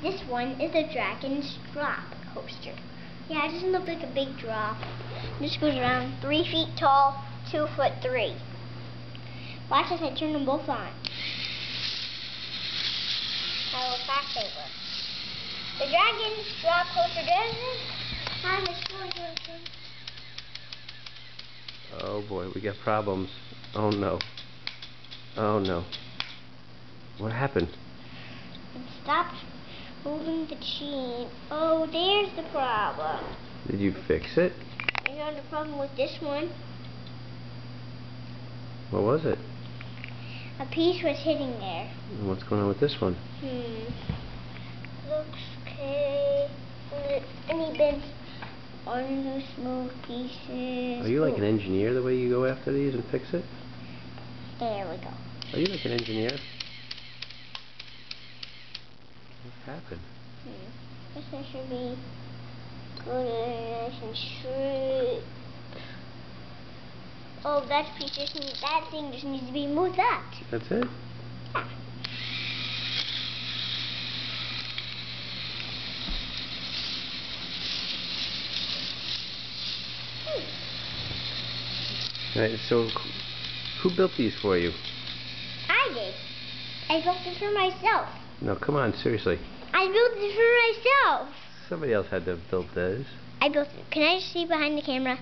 This one is a Dragon's Drop coaster. Yeah, it doesn't look like a big drop. This goes around 3 feet tall, 2'3". Watch as I turn them both on. How fast they work. The Dragon's Drop coaster doesn't have a spoiler. Oh boy, we got problems. Oh no. Oh no. What happened? It stopped moving the chain. Oh, there's the problem. Did you fix it? I found a problem with this one. What was it? A piece was hitting there. And what's going on with this one? Looks okay. Any bends on the smooth pieces. Are you like an engineer the way you go after these and fix it? There we go. Are you like an engineer? What happened? This one should be good and nice and straight. Oh, that thing just needs to be moved up. That's it? Yeah. Right, so who built these for you? I did. I built it for myself. No, come on, seriously. I built it for myself. Somebody else had to have built those. I built it. Can I just see behind the camera?